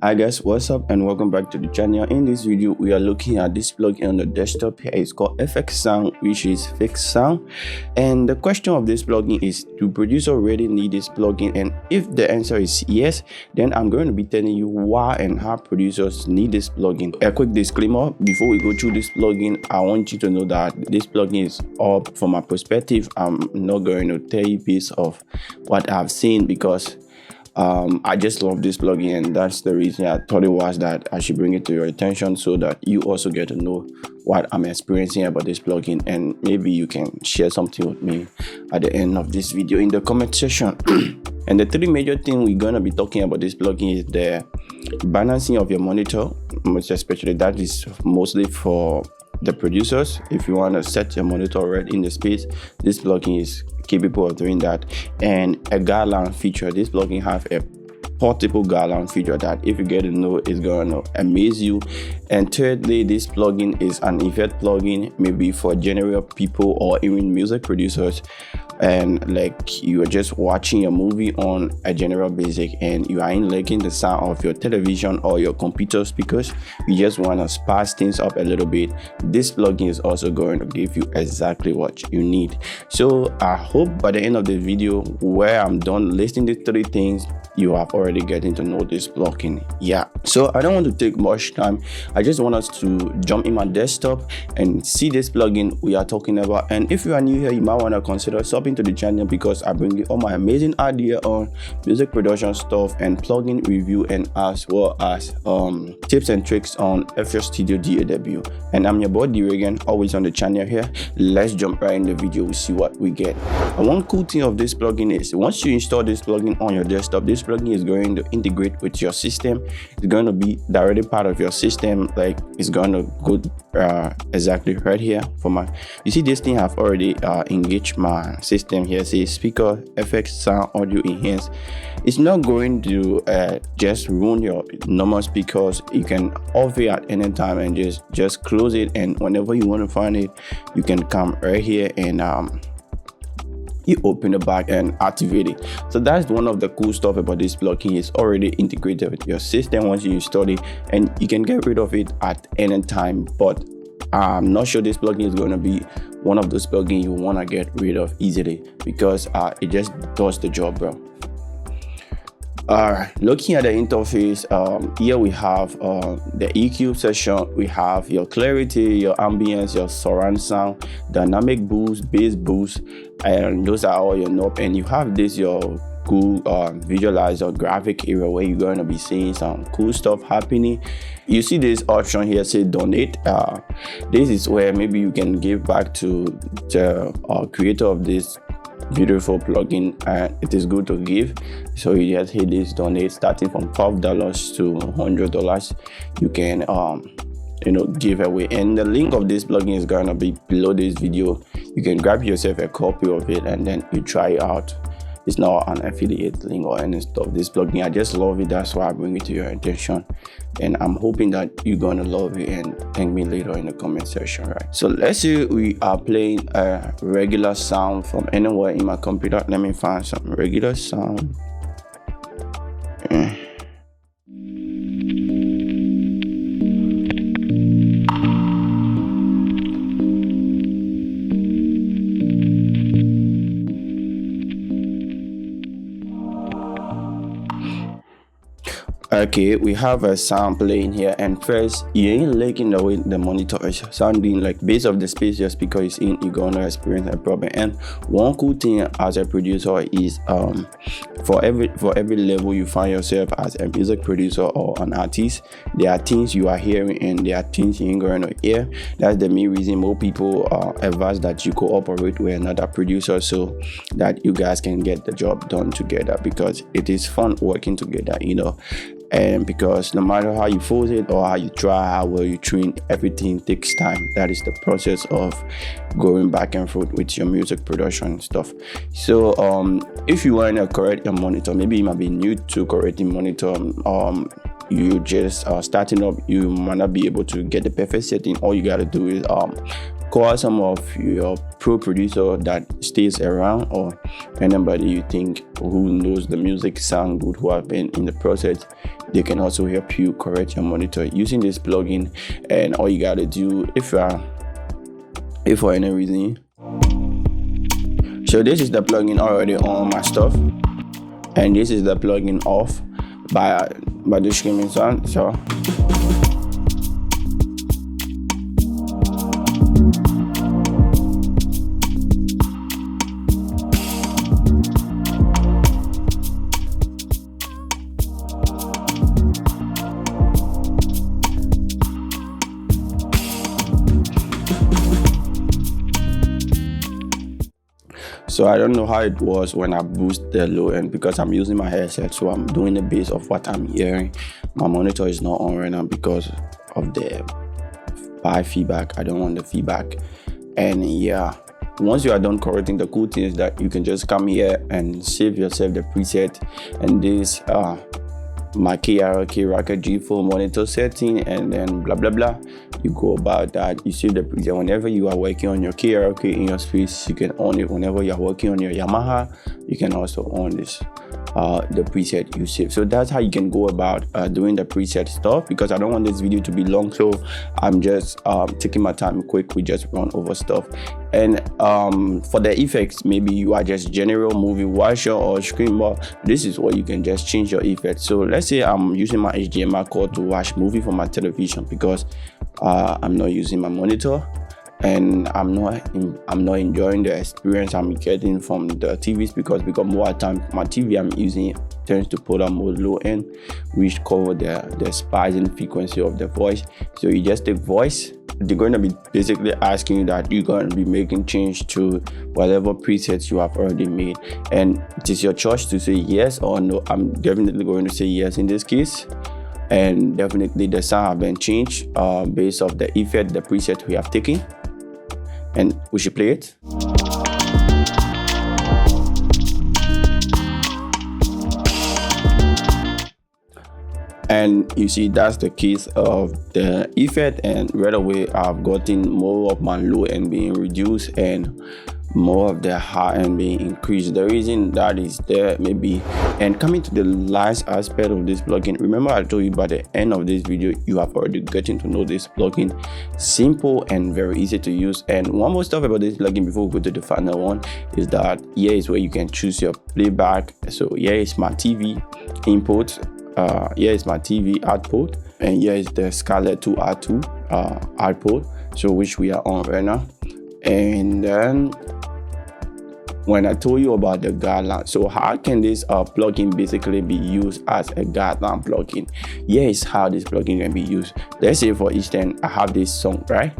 Hi guys, what's up and welcome back to the channel. In this video we are looking at this plugin on the desktop here. It's called FX Sound, which is fixed sound. And the question of this plugin is, do producers already need this plugin? And if the answer is yes, then I'm going to be telling you why and how producers need this plugin. A quick disclaimer before we go through this plugin, I want you to know that this plugin is up from my perspective. I'm not going to tell you piece of what I've seen because I just love this plugin, and that's the reason I thought it was that I should bring it to your attention so that you also get to know what I'm experiencing about this plugin, and maybe you can share something with me at the end of this video in the comment section. And the three major things we're gonna be talking about this plugin is the balancing of your monitor, most especially that is mostly for the producers. If you want to set your monitor right in the space, this plugin is capable of doing that. And a guideline feature, this plugin have a portable guideline feature that if you get to know is going to amaze you. And thirdly, this plugin is an effect plugin, maybe for general people or even music producers, and like you are just watching a movie on a general basic and you are liking the sound of your television or your computer speakers, you just want to spice things up a little bit. This plugin is also going to give you exactly what you need. So I hope by the end of the video, where I'm done listing these three things, you have already getting to know this plugin. Yeah, so I don't want to take much time. I just want us to jump in my desktop and see this plugin we are talking about. And if you are new here, you might want to consider subbing to the channel because I bring you all my amazing idea on music production stuff and plugin review, and as well as tips and tricks on FL Studio DAW. And I'm your boy D-Regan, always on the channel here. Let's jump right in the video. We see what we get. And one cool thing of this plugin is once you install this plugin on your desktop, this plugin is going to integrate with your system. It's going to be directly part of your system. Like it's going to go exactly right here for my, you see this thing have already engaged my system here. Say speaker FX sound audio enhance. It's not going to just ruin your normal speakers. You can off it at any time and just close it, and whenever you want to find it, you can come right here and you open the back and activate it. So that's one of the cool stuff about this plugin. It's already integrated with your system once you install it, and you can get rid of it at any time. But I'm not sure this plugin is going to be one of those plugins you want to get rid of easily because it just does the job, bro. Alright, looking at the interface, here we have the EQ section. We have your clarity, your ambience, your surround sound, dynamic boost, bass boost, and those are all your knobs. And you have this your cool visualizer graphic area where you're going to be seeing some cool stuff happening. You see this option here, say donate. This is where maybe you can give back to the creator of this beautiful plugin, and it is good to give. So you just hit this donate, starting from $5 to $100 you can give away. And the link of this plugin is gonna be below this video. You can grab yourself a copy of it and then you try it out. It's not an affiliate link or any stuff. This plugin, I just love it. That's why I bring it to your attention, and I'm hoping that you're gonna love it and thank me later in the comment section, right? So let's say we are playing a regular sound from anywhere in my computer. Let me find some regular sound. Okay, we have a sound playing here, and first you ain't liking the way the monitor is sounding. Like based off the space your speaker is in, you're gonna experience a problem. And one cool thing as a producer is for every level you find yourself as a music producer or an artist, there are things you are hearing and there are things you ain't gonna hear. That's the main reason more people advise that you cooperate with another producer so that you guys can get the job done together, because it is fun working together, and because no matter how you force it or how you try, how well you train, everything takes time. That is the process of going back and forth with your music production stuff. So if you want to correct your monitor, maybe you might be new to correcting monitor, you just starting up, you might not be able to get the perfect setting. All you got to do is call some of your pro producer that stays around, or anybody you think who knows the music sound good, who have been in the process. They can also help you correct your monitor using this plugin. And all you gotta do, if for any reason, so this is the plugin already on my stuff, and this is the plugin off by the streaming sound. So So I don't know how it was when I boost the low end, because I'm using my headset, so I'm doing the base of what I'm hearing. My monitor is not on right now because of the bad feedback. I don't want the feedback. And yeah, once you are done correcting, the cool thing is that you can just come here and save yourself the preset. And this my KRK Rocket G4 monitor setting, and then blah blah blah. You go about that, you save the preset. Whenever you are working on your KRK in your space, you can on it. Whenever you are working on your Yamaha, you can also on this the preset you save. So that's how you can go about doing the preset stuff, because I don't want this video to be long, so I'm just taking my time quick. We just run over stuff. And for the effects, maybe you are just general movie watcher or streamer, this is where you can just change your effects. So let's say I'm using my HDMI cord to watch movie from my television, because I'm not using my monitor, and I'm not enjoying the experience I'm getting from the TVs, because more time my TV I'm using tends to put on more low end, which cover the spacing frequency of the voice. So you just take voice. They're going to be basically asking you that you're going to be making change to whatever presets you have already made, and it is your choice to say yes or no. I'm definitely going to say yes in this case. And definitely the sound have been changed based off the effect, the preset we have taken. And we should play it. And you see, that's the case of the effect, and right away I've gotten more of my low end being reduced and more of the high end being increased. The reason that is there maybe. And coming to the last aspect of this plugin, remember I told you by the end of this video you have already gotten to know this plugin. Simple and very easy to use. And one more stuff about this plugin before we go to the final one is that here is where you can choose your playback. So here is my TV input, here is my TV output, and here is the Scarlett 2R2 output, so which we are on right now. And then when I told you about the guideline, so how can this plugin basically be used as a guideline plugin? Here is how this plugin can be used. Let's say for instance I have this song, right?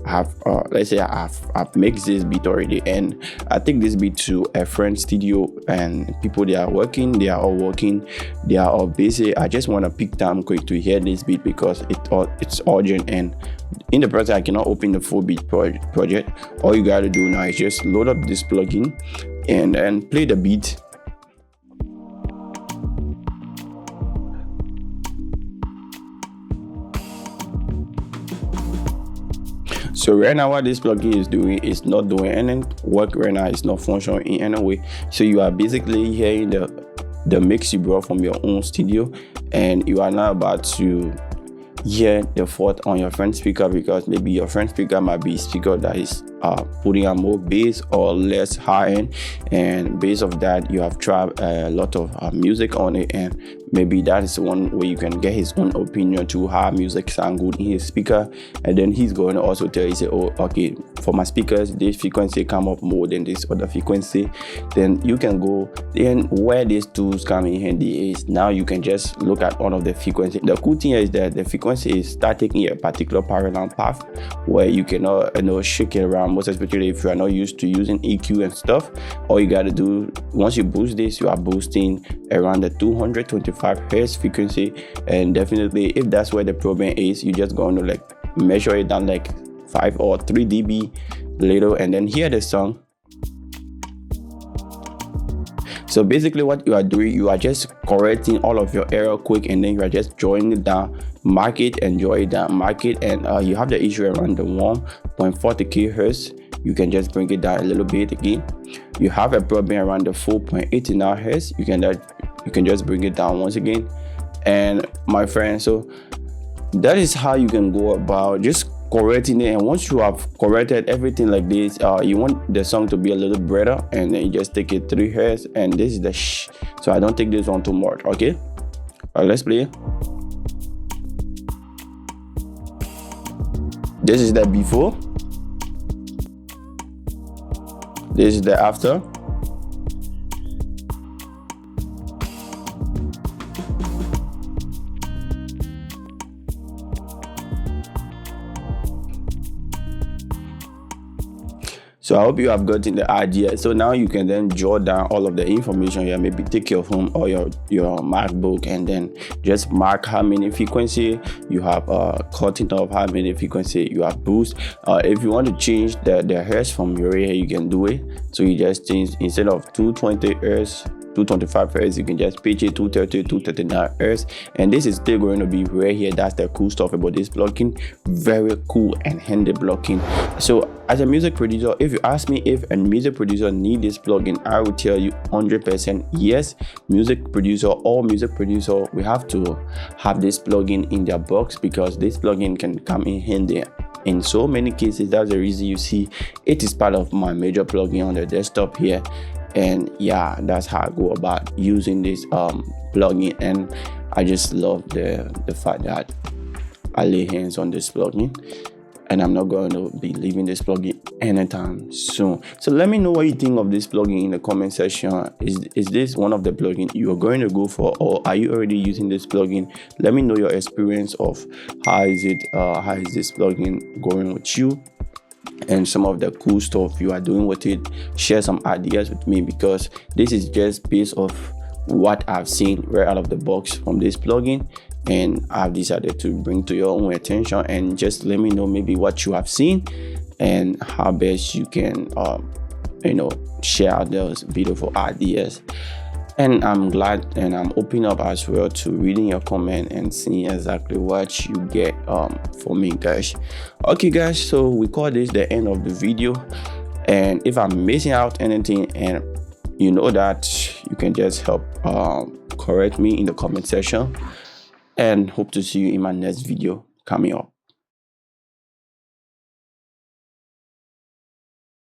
I have let's say I've mixed this beat already, and I take this beat to a friend's studio, and people they are all busy. I just want to pick time quick to hear this beat because it's urgent, and in the process I cannot open the full beat project. All you gotta do now is just load up this plugin and then play the beat. So right now what this plugin is doing is not doing any work right now. It's not functioning in any way. So you are basically hearing the mix you brought from your own studio, and you are now about to hear the fault on your front speaker, because maybe your front speaker might be a speaker that is putting on more bass or less high end, and based of that you have tried a lot of music on it, and maybe that is one where you can get his own opinion to how music sound good in his speaker. And then he's going to also tell you, say, oh okay, for my speakers this frequency come up more than this other frequency. Then you can go, then where these tools come in handy is now you can just look at one of the frequency. The cool thing is that the frequency is start taking a particular parallel path where you cannot shake it around, most especially if you are not used to using EQ and stuff. All you got to do once you boost this, you are boosting around the 225 Hz frequency, and definitely if that's where the problem is, you just going to like measure it down like 5 or 3 dB little, and then hear the song. So basically what you are doing, you are just correcting all of your error quick, and then you are just drawing it down, mark it and draw it down, mark it. And you have the issue around the 1.40 kilohertz. You can just bring it down a little bit again. You have a problem around the 4.89 hertz. You can just bring it down once again. And my friend, so that is how you can go about just correcting it. And once you have corrected everything like this, you want the song to be a little brighter, and then you just take it 3 hertz, and this is the so I don't take this one too much. Okay, let's play. This is the before, this is the after. So I hope you have gotten the idea. So now you can then jot down all of the information here. Maybe take your phone or your MacBook, and then just mark how many frequency you have cutting off, how many frequency you have boost. If you want to change the hertz from your ear, you can do it. So you just change, instead of 220 hertz, 225 hertz, you can just pitch it 230, 239 hertz, and this is still going to be right here. That's the cool stuff about this plugin. Very cool and handy plugin. So as a music producer, if you ask me if a music producer need this plugin, I will tell you 100% yes. Music producer, we have to have this plugin in their box, because this plugin can come in handy in so many cases. That's the reason you see it is part of my major plugin on the desktop here. And yeah, that's how I go about using this plugin, and I just love the fact that I lay hands on this plugin, and I'm not going to be leaving this plugin anytime soon. So let me know what you think of this plugin in the comment section. Is this one of the plugins you're going to go for, or are you already using this plugin? Let me know your experience of how is this plugin going with you, and some of the cool stuff you are doing with it. Share some ideas with me, because this is just based off what I've seen right out of the box from this plugin, and I've decided to bring to your own attention. And just let me know maybe what you have seen and how best you can share those beautiful ideas. And I'm glad, and I'm open up as well to reading your comment and seeing exactly what you get for me, guys. Okay guys, so we call this the end of the video, and if I'm missing out anything, and you know that, you can just help correct me in the comment section, and hope to see you in my next video coming up.